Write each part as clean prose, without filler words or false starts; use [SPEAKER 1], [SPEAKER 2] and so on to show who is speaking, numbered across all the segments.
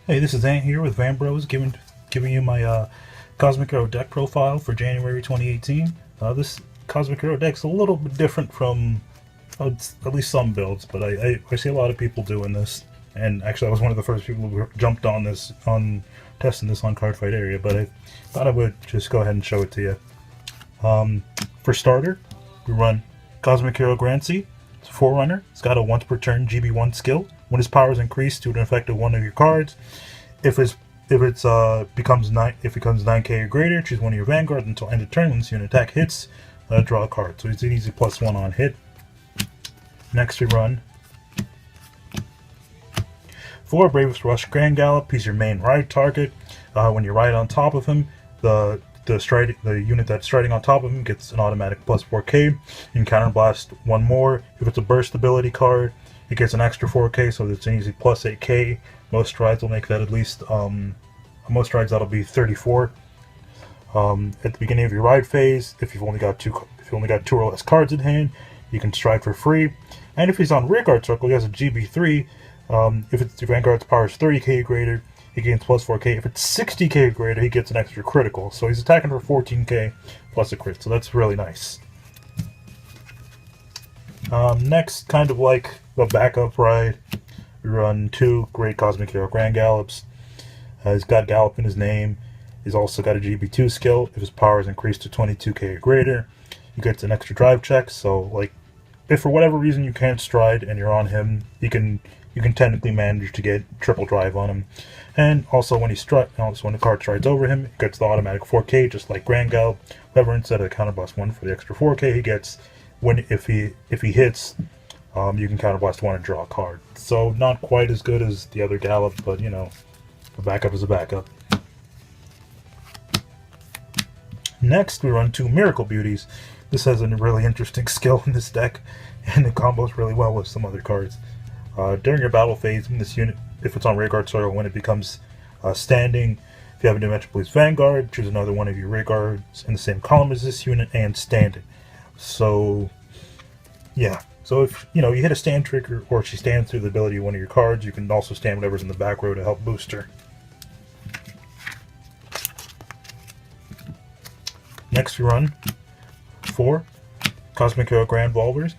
[SPEAKER 1] Hey, this is Ant here with Van Bros, giving you my Cosmic Hero deck profile for January 2018. This Cosmic Hero deck's a little bit different from at least some builds, but I see a lot of people doing this. And actually, I was one of the first people who jumped on this, on testing this on Cardfight area, but I thought I would just go ahead and show it to you. For starter, we run Cosmic Hero Grancy. It's a Forerunner. It's got a once per turn GB1 skill. When his power is increased to an effect of one of your cards, if it becomes 9k or greater, choose one of your Vanguard until end of turn. When this unit attack hits, draw a card. So it's an easy +1 on hit. Next we run 4 Bravest Rush Grand Gallop. He's your main ride target. When you ride on top of him, the unit that's striding on top of him gets an automatic +4k. You can counterblast one more. If it's a burst ability card, it gets an extra 4k, so it's an easy +8k. Most strides will make that at least, most strides that'll be 34. At the beginning of your ride phase, if you've only got two or less cards in hand, you can stride for free. And if he's on Rearguard circle, he has a GB3. If your Vanguard's power is 30k or greater, he gains +4k. If it's 60k or greater, he gets an extra critical. So he's attacking for 14k plus a crit, so that's really nice. Next, kind of like the backup ride, we run 2 great Cosmic Hero Grand Gallops. He's got Gallop in his name. He's also got a GB2 skill. If his power is increased to 22k or greater, he gets an extra drive check. So, like, if for whatever reason you can't stride and you're on him, you can technically manage to get triple drive on him. And also when when the card strides over him, he gets the automatic 4k, just like Grand Gallop. However, instead of the counterblast 1 for the extra 4k, he gets if he hits, you can counterblast 1 and draw a card. So not quite as good as the other Gallop, but you know, a backup is a backup. Next, we run 2 Miracle Beauties. This has a really interesting skill in this deck, and it combos really well with some other cards. During your battle phase, when this unit, if it's on Rearguard circle, when it becomes standing, if you have a Dimension Police Vanguard, choose another one of your Rearguards in the same column as this unit and stand it. So, yeah. So if you hit a stand trigger, or she stands through the ability of one of your cards, you can also stand whatever's in the back row to help boost her. Next we run 4 Cosmic Hero Grand Volvers.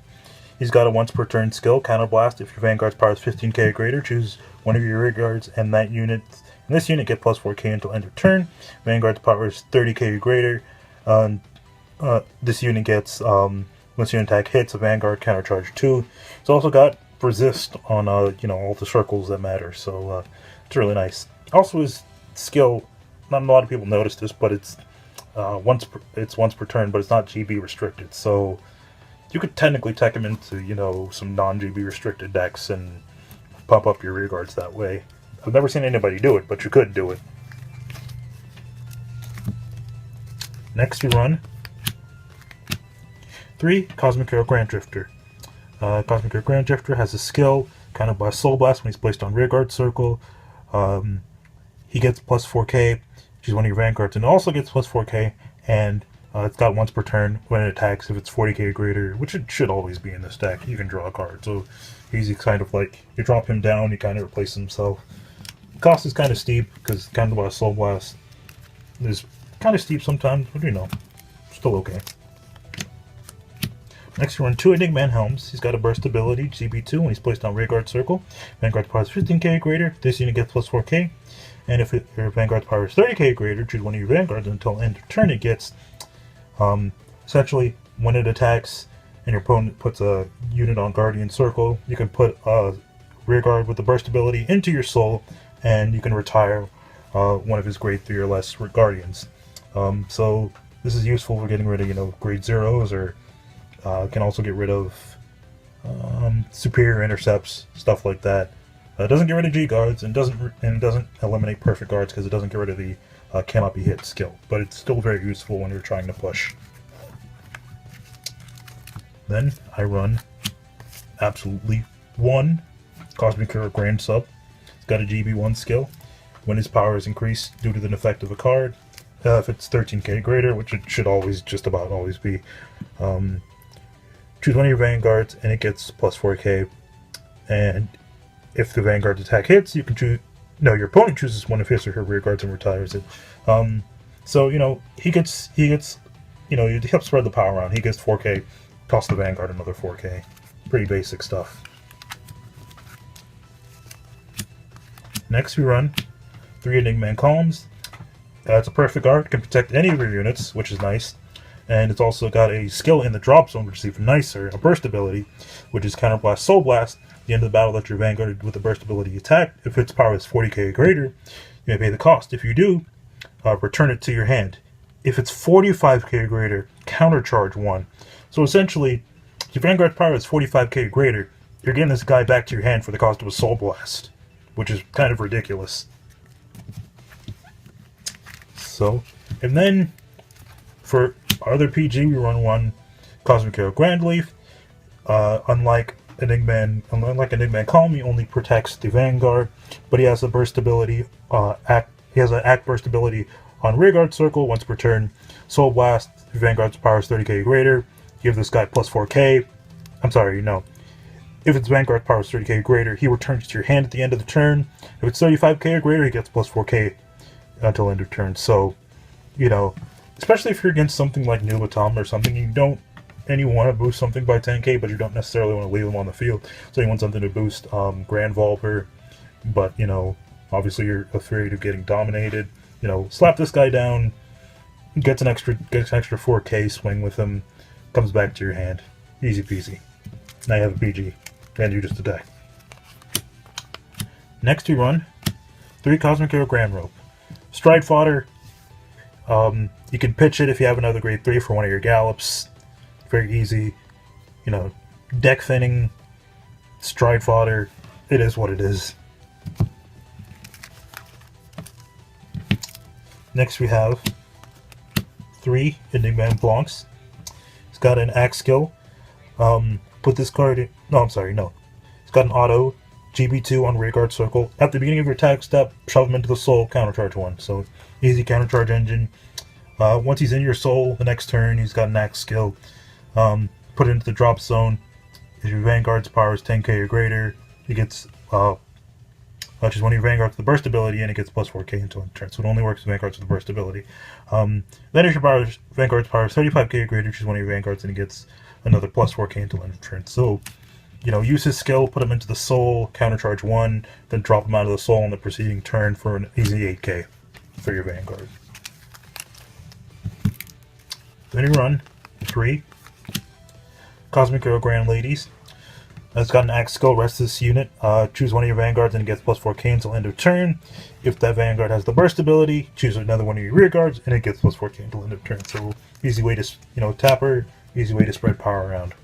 [SPEAKER 1] He's got a once per turn skill, Counterblast. If your Vanguard's power is 15k or greater, choose one of your Rearguards and this unit get +4k until end of turn. Vanguard's power is 30k or greater. This unit gets, once your attack hits, a Vanguard countercharge 2. It's also got resist on all the circles that matter, so it's really nice. Also, his skill, not a lot of people notice this, but it's once per turn, but it's not GB restricted, so you could technically tech him into some non-GB restricted decks and pump up your Rearguards that way. I've never seen anybody do it, but you could do it. Next we run 3 Cosmic Hero Grand Drifter. Cosmic Hero Grand Drifter has a skill, kind of by Soul Blast when he's placed on Rearguard circle. He gets +4k. Choose one of your Vanguards and it also gets +4k, and it's got once per turn when it attacks. If it's 40k or greater, which it should always be in this deck, you can draw a card. So he's kind of like, you drop him down, he kind of replaces himself. The cost is kind of steep because kind of by Soul Blast is kind of steep sometimes, but still okay. Next, we run 2 Enigman Helms. He's got a burst ability, GB2, when he's placed on Rearguard circle. Vanguard's power is 15k or greater. This unit gets +4k. And if your Vanguard's power is 30k or greater, choose one of your Vanguards until end of turn. It gets, essentially, when it attacks and your opponent puts a unit on Guardian circle, you can put a Rearguard with the burst ability into your soul, and you can retire one of his grade 3 or less Guardians. So this is useful for getting rid of grade 0s, or can also get rid of superior intercepts, stuff like that. It doesn't get rid of G guards and doesn't eliminate perfect guards because it doesn't get rid of the cannot be hit skill, but it's still very useful when you're trying to push. Then I run absolutely 1 Cosmic Hero Grand Sub. It's got a GB1 skill. When his power is increased due to the effect of a card, if it's 13k or greater, which it should just about always be, choose one of your Vanguards and it gets +4k. And if the Vanguard's attack hits, you can choose No, your opponent chooses one of his or her rear guards and retires it. So he gets he helps spread the power around. He gets 4K, toss the Vanguard another 4K. Pretty basic stuff. Next we run 3 Enigma columns. It's a perfect guard, can protect any of your units, which is nice. And it's also got a skill in the drop zone, which is even nicer, a burst ability, which is Counterblast Soul Blast. At the end of the battle, let your Vanguard with the burst ability attack. If its power is 40k or greater, you may pay the cost. If you do, return it to your hand. If it's 45k or greater, countercharge 1. So essentially, if your Vanguard power is 45k or greater, you're getting this guy back to your hand for the cost of a Soul Blast, which is kind of ridiculous. So, and then for our other PG, we run 1 Cosmic Hero Grandleaf. Unlike Enigma and Calm, he only protects the Vanguard, but he has a burst ability. He has an act burst ability on Rearguard Circle. Once per turn, Soul Blast. If your Vanguard's power is 30k or greater, give this guy plus 4k. I'm sorry, no. If its Vanguard power is 30k or greater, he returns to your hand at the end of the turn. If it's 35k or greater, he gets plus 4k until end of turn. So, especially if you're against something like Nubatom or something, and you want to boost something by 10k, but you don't necessarily want to leave them on the field. So you want something to boost Grand Volper, but obviously you're afraid of getting dominated. Slap this guy down, gets an extra 4k swing with him, comes back to your hand, easy peasy. Now you have a PG, and you just attack. Next we run 3 Cosmic Hero Grand Rope. Stride Fodder. You can pitch it if you have another grade 3 for one of your gallops. Very easy. Deck thinning, stride fodder. It is what it is. Next we have 3 Enigma and Blancs. It's got an axe skill. Put this card in. No, I'm sorry, no. It's got an auto. GB2 on Rearguard Circle. At the beginning of your attack step, shove him into the soul, countercharge 1. So, easy countercharge engine. Once he's in your soul, the next turn, he's got an axe skill. Put it into the drop zone. If your Vanguard's power is 10k or greater, he gets choose one of your Vanguards with the burst ability, and it gets plus 4k until end turn. So it only works with Vanguards with the burst ability. Then if your Vanguard's power is 35k or greater, choose one of your Vanguards, and it gets another plus 4k until end turn. So, use his skill, put him into the soul, countercharge 1, then drop him out of the soul on the preceding turn for an easy 8k for your Vanguard. Then you run 3 Cosmic Hero Grand Ladies. It's got an axe skill. Rest this unit. Choose one of your Vanguards and it gets plus 4k until end of turn. If that Vanguard has the burst ability, choose another one of your rear guards and it gets plus 4k until end of turn. So easy way to tapper, easy way to spread power around.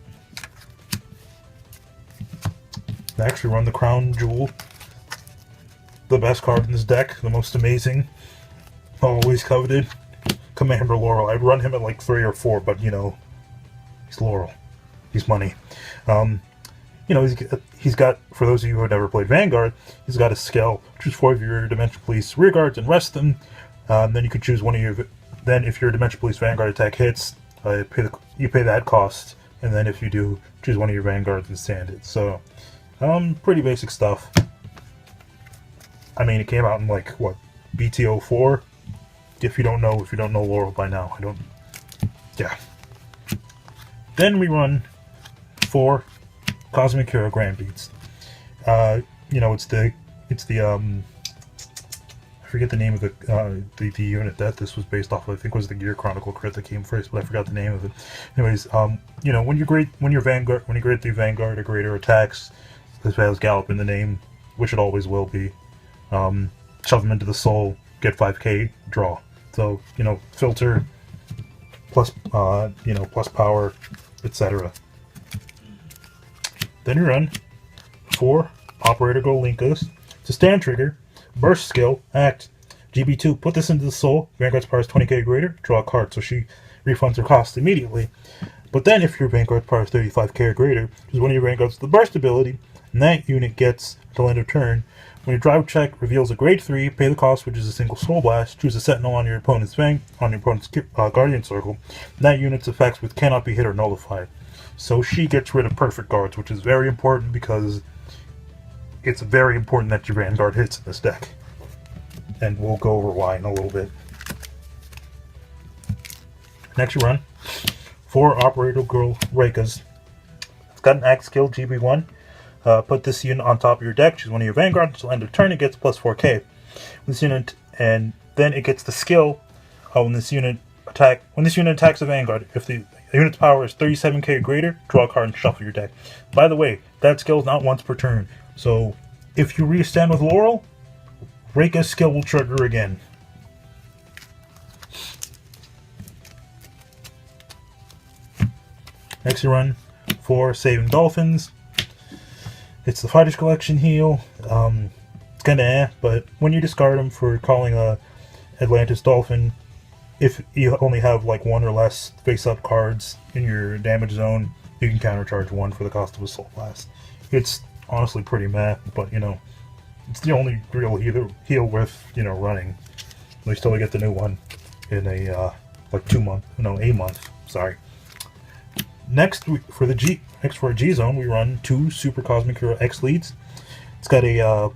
[SPEAKER 1] Next we run the Crown Jewel. The best card in this deck, the most amazing, always coveted. Commander Laurel. I'd run him at like 3 or 4, but he's Laurel. He's money. He's got, for those of you who have never played Vanguard, he's got a skill. Choose 4 of your Dimension Police rear guards and rest them. Then you could choose one of your. Then if your Dimension Police Vanguard attack hits, you pay that cost. And then if you do, choose one of your Vanguards and stand it. So, pretty basic stuff. I mean, it came out in like what, BT04. If you don't know Laurel by now, yeah. Then we run 4 Cosmic Hero Grand Beats. It's the I forget the name of the unit that this was based off of. I think it was the Gear Chronicle crit that came first, but I forgot the name of it. Anyways, when you grade the Vanguard or greater attacks, this has Gallop in the name, which it always will be. Shove them into the soul, get 5k, draw. So filter plus plus power, etc. Then you run 4 Operator Golinkas. It's a stand trigger, burst skill, act, GB2. Put this into the soul. Vanguard's power is 20k or greater. Draw a card, so she refunds her cost immediately. But then, if your Vanguard's power is 35k or greater, choose one of your Vanguards with the burst ability, and that unit gets until end of turn. When your drive check reveals a grade 3, pay the cost, which is a single Soul Blast. Choose a Sentinel on your opponent's Guardian Circle. And that unit's effects with cannot be hit or nullified. So she gets rid of perfect guards, which is very important because it's very important that your Vanguard hits in this deck. and we'll go over why in a little bit. Next, you run 4 Operator Girl Rekas. It's got an axe skill, GB1. Put this unit on top of your deck. Choose one of your Vanguard until end of turn. It gets plus 4k. This unit, and then it gets the skill when this unit attacks a Vanguard. If the unit's power is 37k or greater, draw a card and shuffle your deck. By the way, that skill is not once per turn. So if you restand with Laurel, Reika's skill will trigger again. Next, you run 4 Saving Dolphins. It's the Fighters Collection heal. It's kind of but when you discard them for calling a Atlantis Dolphin, if you only have like 1 or less face-up cards in your damage zone, you can countercharge 1 for the cost of Assault Blast. It's honestly pretty meh, but you know, it's the only real heal worth, you know, running. We still get the new one in a a month. Sorry. Next for a G zone, we run 2 Super Cosmic Hero X leads. It's got a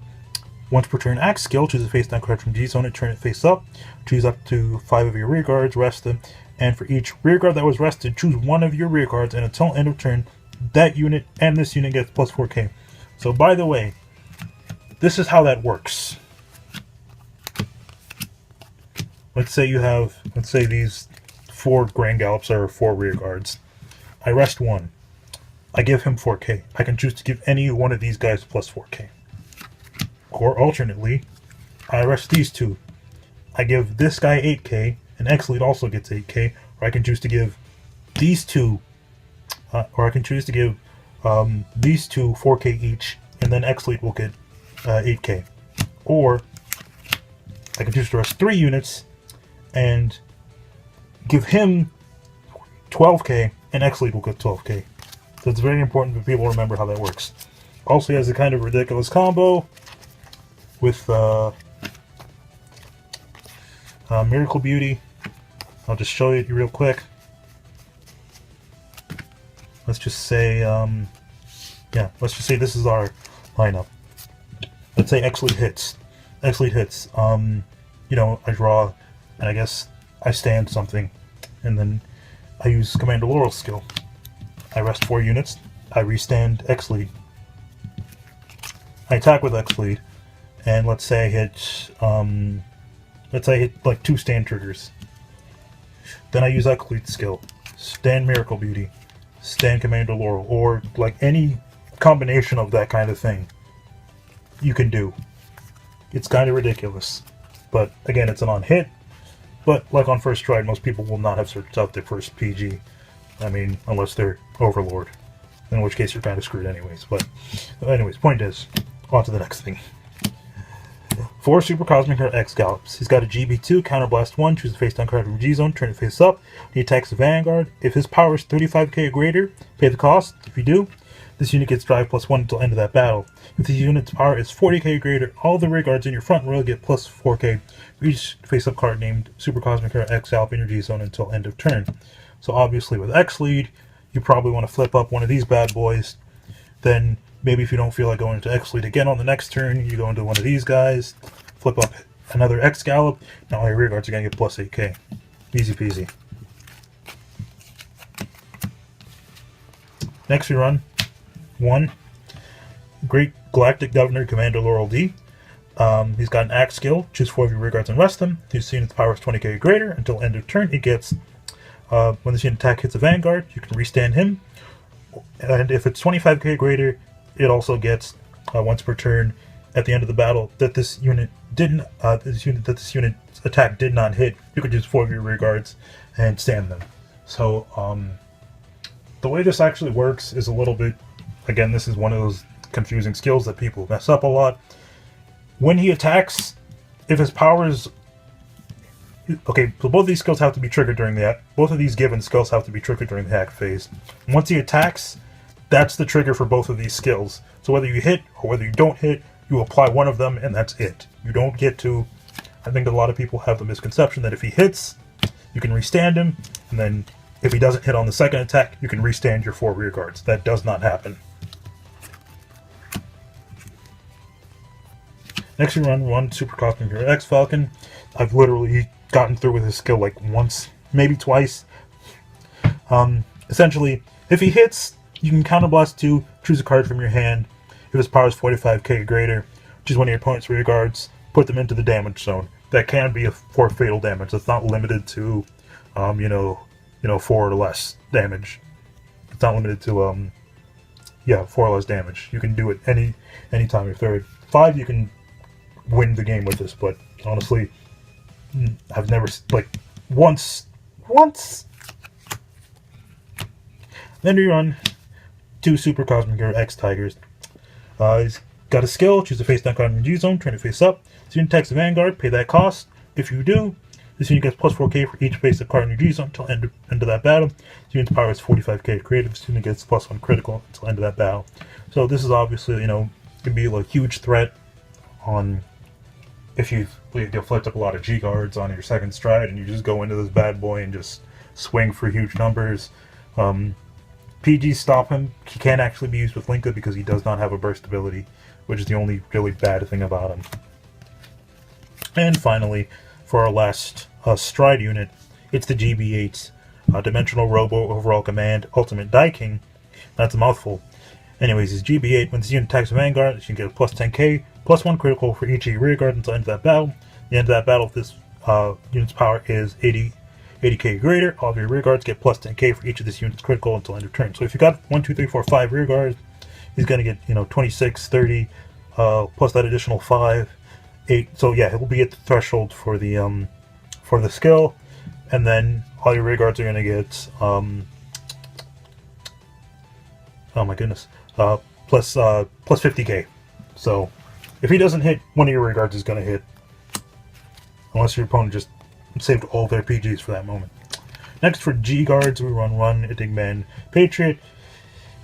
[SPEAKER 1] once per turn axe skill. Choose a face down card from G zone and turn it face up. Choose up to 5 of your rear guards, rest them, and for each rear guard that was rested, choose one of your rear guards, and until end of turn, that unit and this unit gets plus 4k. So by the way, this is how that works. Let's say these 4 Grand Gallops are 4 rear guards. I rest 1. I give him 4k. I can choose to give any one of these guys plus 4k. Or alternately, I rest these 2. I give this guy 8k, and X-Lead also gets 8k, or I can choose to give these 2, these 2 4k each, and then X-Lead will get 8k. Or I can choose to rest 3 units and give him 12k, and X-Lead will get 12k. So it's very important that people remember how that works. Also, he has a kind of ridiculous combo with Miracle Beauty. I'll just show you real quick. Let's just say, let's just say this is our lineup. Let's say X-Lead hits. X-Lead hits. You know, I draw, and I guess I stand something, and then I use Commander Laurel's skill. I rest 4 units. I restand X-Lead. I attack with X-Lead, and let's say I hit like 2 stand triggers. Then I use X-Lead's skill. Stand Miracle Beauty. Stand Commander Laurel, or like any combination of that kind of thing you can do. It's kind of ridiculous, but again, it's an on-hit. But like on first try, most people will not have searched out their first PG. I mean, unless they're Overlord, in which case you're kind of screwed anyways. But anyways, point is, on to the next thing. 4 Super Cosmic Hero X Gallops. He's got a GB2, Counterblast 1, choose a face down card from G zone, turn it face up. He attacks the Vanguard. If his power is 35k or greater, pay the cost. If you do, this unit gets drive +1 until end of that battle. If the unit's power is 40k or greater, all the rear guards in your front row get plus 4k for each face-up card named Super Cosmic Hero X Gallop in your G zone until end of turn. So obviously with X-Lead, you probably want to flip up one of these bad boys. Then maybe if you don't feel like going into X-Lead again on the next turn, you go into one of these guys, flip up another X Gallop. Now all your rear guards are going to get plus 8k. Easy peasy. Next we run 1 Great Galactic Governor Commander Laurel D. He's got an axe skill. Choose 4 of your rear guards and rest them. This unit's power is 20k or greater. Until end of turn, he gets, when this unit attack hits a Vanguard, you can restand him. And if it's 25k or greater, it also gets once per turn at the end of the battle that this unit's attack did not hit. You could use 4 of your rear guards and stand them. So the way this actually works is a little bit, again, this is one of those confusing skills that people mess up a lot. When he attacks, if his power is... Okay, so both of these skills have to be triggered during the... Both of these given skills have to be triggered during the act phase. Once he attacks, that's the trigger for both of these skills. So whether you hit or whether you don't hit, you apply one of them and that's it. You don't get to... I think that a lot of people have the misconception that if he hits, you can restand him, and then if he doesn't hit on the second attack, you can restand your 4 rear guards. That does not happen. Next we run one Super Cosmic Hero X-Falcon. I've literally gotten through with his skill like once, maybe twice. Essentially, if he hits, you can counterblast 2, choose a card from your hand. If his power is 45k or greater, choose one of your opponent's rear guards, put them into the damage zone. That can be for fatal damage. It's not limited to, 4 or less damage. It's not limited to, 4 or less damage. You can do it any time. If they're at 5, you can win the game with this. But honestly, I've never once. Then we run 2 Super Cosmic Hero X Tigers. He's got a skill, choose a face down card in your G zone, turn it face up. This unit attacks the Vanguard, pay that cost. If you do, this unit gets plus 4k for each face card in your G zone until end of that battle. This unit's power is 45k creative. This unit gets plus 1 critical until end of that battle. So this is obviously, can be a huge threat on if you flipped up a lot of G guards on your second stride and you just go into this bad boy and just swing for huge numbers. PGs stop him. He can't actually be used with Linka because he does not have a burst ability, which is the only really bad thing about him. And finally, for our last stride unit, it's the GB8's Dimensional Robo Overall Command Ultimate Die King. That's a mouthful. Anyways, his GB8, when this unit attacks a Vanguard, you can get a plus 10k, plus 1 critical for each of your rear guards until the end of that battle. At the end of that battle, if this unit's power is 80k or greater, all of your rear guards get plus 10k for each of this unit's critical until end of turn. So if you got 1, 2, 3, 4, 5 rear guards, he's going to get 26, 30, plus that additional 5, 8. So yeah, he'll be at the threshold for the skill, and then all your rear guards are going to get oh my goodness, plus 50k. So if he doesn't hit, one of your rear guards is going to hit, unless your opponent just saved all their PGs for that moment. Next, for G guards, we run Idigman Patriot.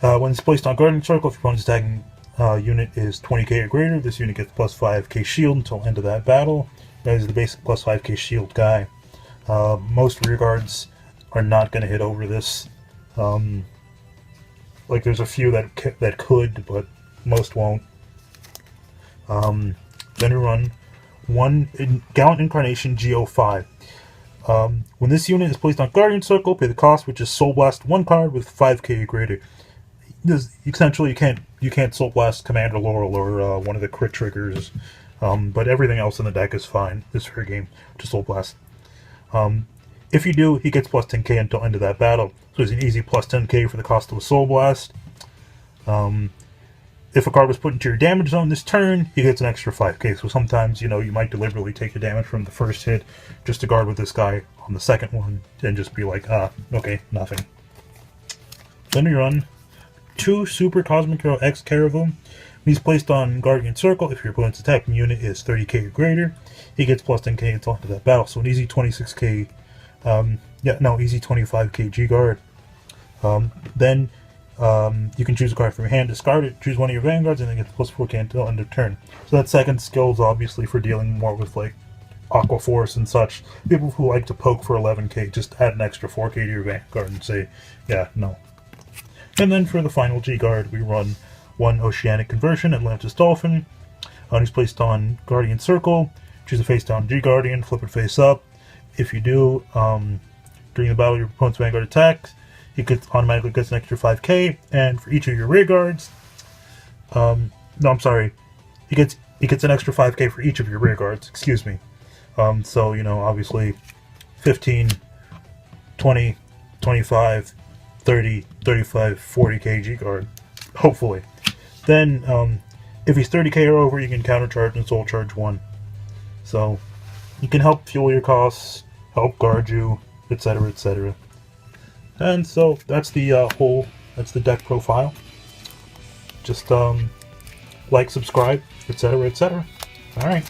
[SPEAKER 1] When it's placed on guarding circle, if your opponent's attacking unit is 20k or greater, this unit gets plus 5k shield until end of that battle. That is the basic plus 5k shield guy. Most rear guards are not going to hit over this. There's a few that could, but most won't. Then we run one Gallant Incarnation GO5. When this unit is placed on Guardian Circle, pay the cost, which is Soul Blast 1 card with 5k or greater. Essentially, you can't Soul Blast Commander Laurel or one of the crit triggers, but everything else in the deck is fine this fair game to Soul Blast. If you do, he gets plus 10k until end of that battle, so it's an easy plus 10k for the cost of a Soul Blast. If a card was put into your damage zone this turn, he gets an extra 5k. So sometimes, you might deliberately take the damage from the first hit just to guard with this guy on the second one and just be like, okay, nothing. Then we run 2 Super Cosmic Hero X Caravan. He's placed on Guardian Circle. If your opponent's attacking unit is 30k or greater, he gets plus 10k until end of that battle. So an easy 26k, easy 25k G guard. Then you can choose a card from your hand, discard it, choose one of your Vanguards, and then get the plus 4k until end of turn. So that second skill is obviously for dealing more with Aqua Force and such. People who like to poke for 11k, just add an extra 4k to your Vanguard and say, yeah, no. And then for the final G guard, we run 1 Oceanic Conversion Atlantis Dolphin. He's placed on Guardian Circle. Choose a face down G Guardian, flip it face up. If you do, during the battle your opponent's Vanguard attacks, he automatically gets an extra 5k, and for each of your rear guards, he gets an extra 5k for each of your rear guards, excuse me. So, obviously 15, 20, 25, 30, 35, 40k G guard, hopefully. Then, if he's 30k or over, you can countercharge and soul charge 1. So, you can help fuel your costs, help guard you, etc., etc. And so that's the that's the deck profile. Just like, subscribe, etc., etc. All right.